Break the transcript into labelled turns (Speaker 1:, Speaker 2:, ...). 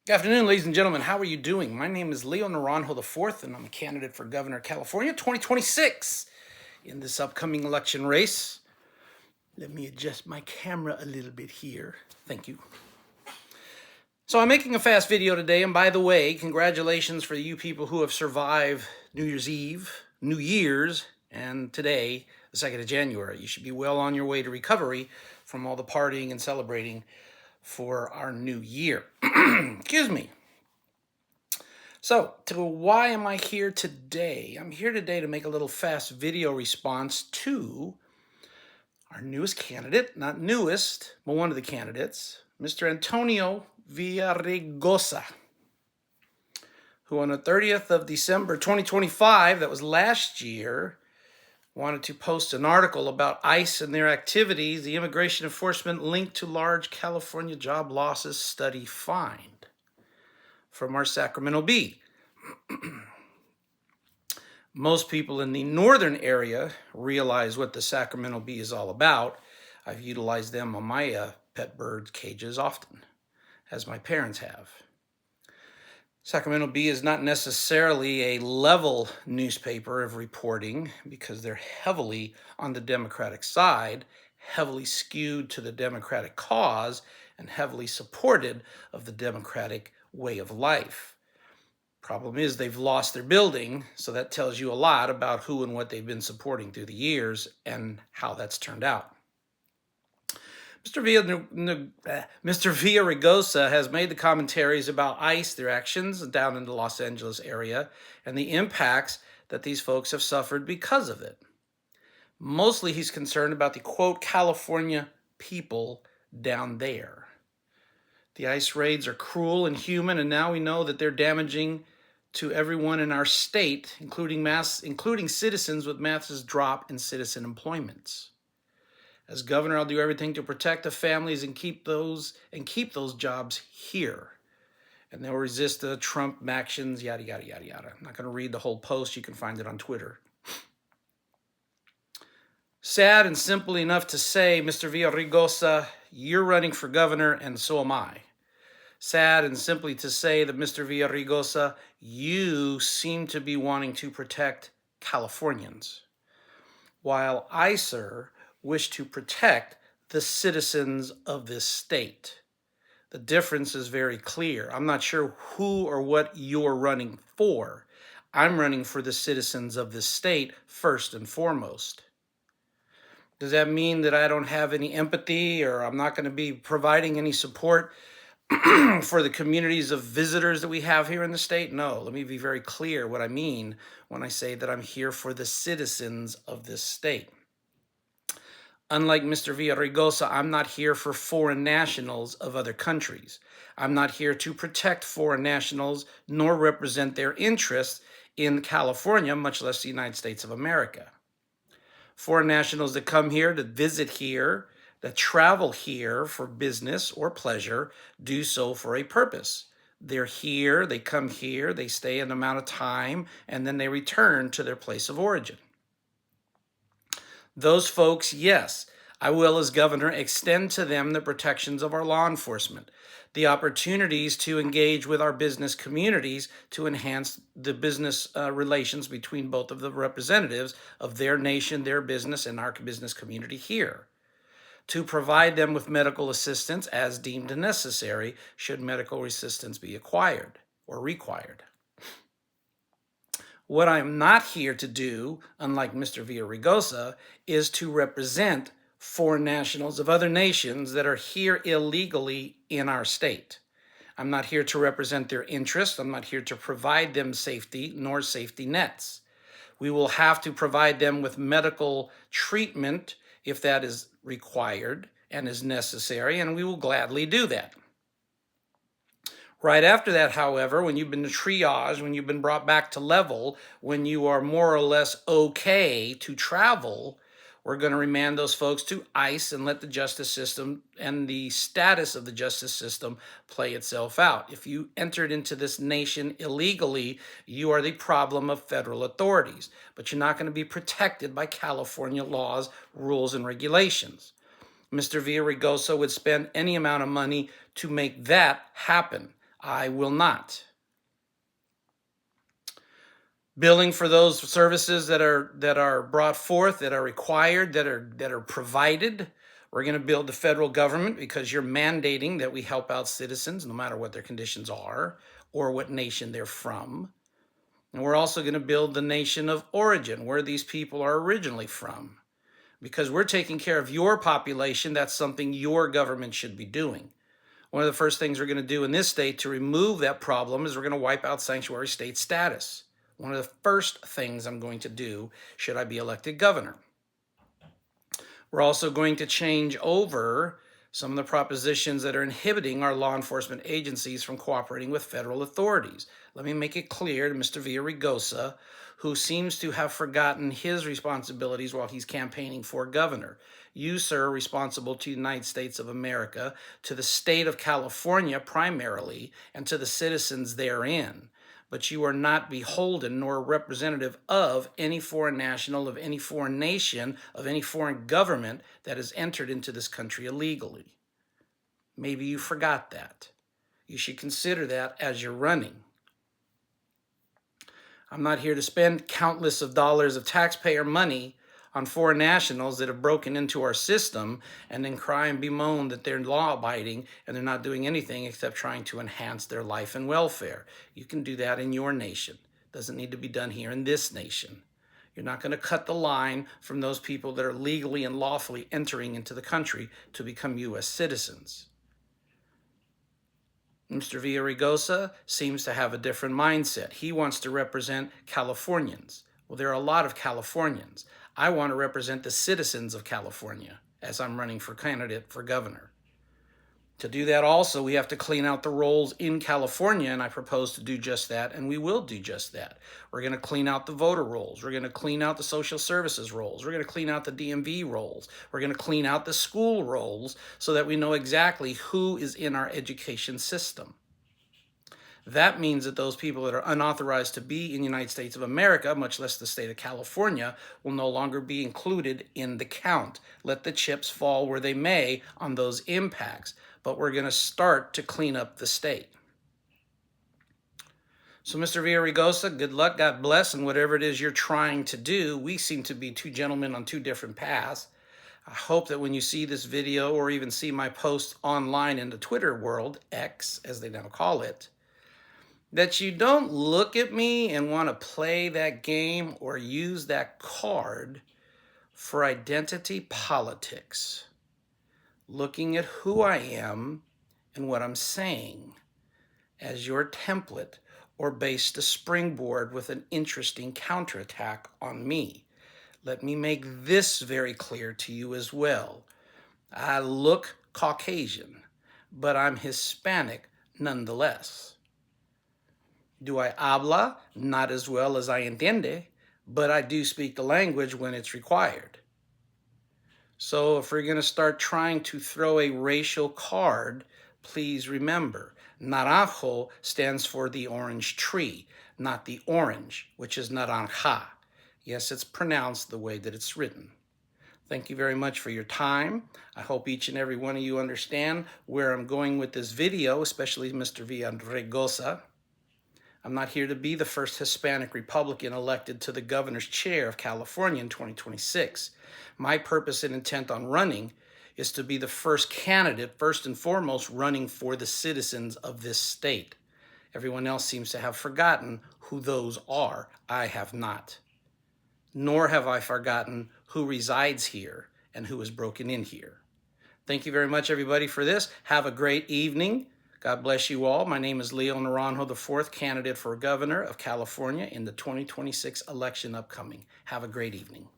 Speaker 1: Good afternoon, ladies and gentlemen. How are you doing? My name is Leo Naranjo IV, and I'm a candidate for Governor of California 2026 in this upcoming election race. Let me adjust my camera a little bit here. Thank you. So I'm making a fast video today, and by the way, congratulations for you people who have survived New Year's Eve, New Year's, and today, the 2nd of January. You should be well on your way to recovery from all the partying and celebrating for our new year. Excuse me. So, why am I here today? I'm here today to make a little fast video response to our newest candidate, not newest, but one of the candidates, Mr. Antonio Villaraigosa, who on the 30th of December 2025, that was last year, wanted to post an article about ICE and their activities, the immigration enforcement linked to large California job losses study find from our Sacramento Bee. Most people in the northern area realize what the Sacramento Bee is all about. I've utilized them on my pet bird cages often, as my parents have. Sacramento Bee is not necessarily a level newspaper of reporting because they're heavily on the Democratic side, heavily skewed to the Democratic cause, and heavily supported of the Democratic way of life. Problem is they've lost their building, so that tells you a lot about who and what they've been supporting through the years and how that's turned out. Mr. Villaraigosa has made the commentaries about ICE, their actions down in the Los Angeles area, and the impacts that these folks have suffered because of it. Mostly he's concerned about the, quote, California people down there. The ICE raids are cruel and human, and now we know that they're damaging to everyone in our state, including citizens, with massive drop in citizen employments. As governor, I'll do everything to protect the families and keep those jobs here. And they'll resist the Trump actions, yada, yada, yada, yada. I'm not going to read the whole post. You can find it on Twitter. Sad and simple enough to say, Mr. Villaraigosa, you're running for governor, and so am I. Sad and simply to say that, Mr. Villaraigosa, you seem to be wanting to protect Californians, while I, sir, wish to protect the citizens of this state. The difference is very clear. I'm not sure who or what you're running for. I'm running for the citizens of this state first and foremost. Does that mean that I don't have any empathy or I'm not going to be providing any support for the communities of visitors that we have here in the state? No, let me be very clear what I mean when I say that I'm here for the citizens of this state. Unlike Mr. Villaraigosa, I'm not here for foreign nationals of other countries. I'm not here to protect foreign nationals nor represent their interests in California, much less the United States of America. Foreign nationals that come here, that visit here, that travel here for business or pleasure, do so for a purpose. They're here, they come here, they stay an amount of time, and then they return to their place of origin. Those folks, yes, I will, as governor, extend to them the protections of our law enforcement, the opportunities to engage with our business communities to enhance the business relations between both of the representatives of their nation, their business, and our business community here, to provide them with medical assistance as deemed necessary should medical assistance be acquired or required. What I am not here to do, unlike Mr. Villaraigosa, is to represent foreign nationals of other nations that are here illegally in our state. I'm not here to represent their interests. I'm not here to provide them safety nor safety nets. We will have to provide them with medical treatment if that is required and is necessary, and we will gladly do that. Right after that, however, when you've been triaged, when you've been brought back to level, when you are more or less okay to travel, we're going to remand those folks to ICE and let the justice system and the status of the justice system play itself out. If you entered into this nation illegally, you are the problem of federal authorities, but you're not going to be protected by California laws, rules, and regulations. Mr. Villaraigosa would spend any amount of money to make that happen. I will not. Billing for those services that are brought forth, that are required, that are provided. We're going to build the federal government because you're mandating that we help out citizens no matter what their conditions are or what nation they're from. And we're also going to build the nation of origin, where these people are originally from. Because we're taking care of your population, that's something your government should be doing. One of the first things we're going to do in this state to remove that problem is we're going to wipe out sanctuary state status. One of the first things I'm going to do should I be elected governor. We're also going to change over some of the propositions that are inhibiting our law enforcement agencies from cooperating with federal authorities. Let me make it clear to Mr. Villaraigosa, who seems to have forgotten his responsibilities while he's campaigning for governor. You, sir, are responsible to the United States of America, to the state of California primarily, and to the citizens therein. But you are not beholden nor representative of any foreign national, of any foreign nation, of any foreign government that has entered into this country illegally. Maybe you forgot that. You should consider that as you're running. I'm not here to spend countless of dollars of taxpayer money on foreign nationals that have broken into our system and then cry and bemoan that they're law-abiding and they're not doing anything except trying to enhance their life and welfare. You can do that in your nation. It doesn't need to be done here in this nation. You're not going to cut the line from those people that are legally and lawfully entering into the country to become U.S. citizens. Mr. Villaraigosa seems to have a different mindset. He wants to represent Californians. Well, there are a lot of Californians. I want to represent the citizens of California as I'm running for candidate for governor. To do that also, we have to clean out the rolls in California, and I propose to do just that, and we will do just that. We're going to clean out the voter rolls. We're going to clean out the social services rolls. We're going to clean out the DMV rolls. We're going to clean out the school rolls so that we know exactly who is in our education system. That means that those people that are unauthorized to be in the United States of America, much less the state of California, will no longer be included in the count. Let the chips fall where they may on those impacts. But we're going to start to clean up the state. So, Mr. Villaraigosa, good luck, God bless, and whatever it is you're trying to do. We seem to be two gentlemen on two different paths. I hope that when you see this video or even see my post online in the Twitter world, X as they now call it, that you don't look at me and want to play that game or use that card for identity politics. Looking at who I am and what I'm saying as your template or base to springboard with an interesting counterattack on me. Let me make this very clear to you as well. I look Caucasian, but I'm Hispanic nonetheless. Do I habla? Not as well as I entiende, but I do speak the language when it's required. So if we're going to start trying to throw a racial card, please remember, naranjo stands for the orange tree, not the orange, which is naranja. Yes, it's pronounced the way that it's written. Thank you very much for your time. I hope each and every one of you understand where I'm going with this video, especially Mr. Villaraigosa. I'm not here to be the first Hispanic Republican elected to the governor's chair of California in 2026. My purpose and intent on running is to be the first candidate, first and foremost, running for the citizens of this state. Everyone else seems to have forgotten who those are. I have not. Nor have I forgotten who resides here and who has broken in here. Thank you very much, everybody, for this. Have a great evening. God bless you all. My name is Leo Naranjo IV, candidate for governor of California in the 2026 election upcoming. Have a great evening.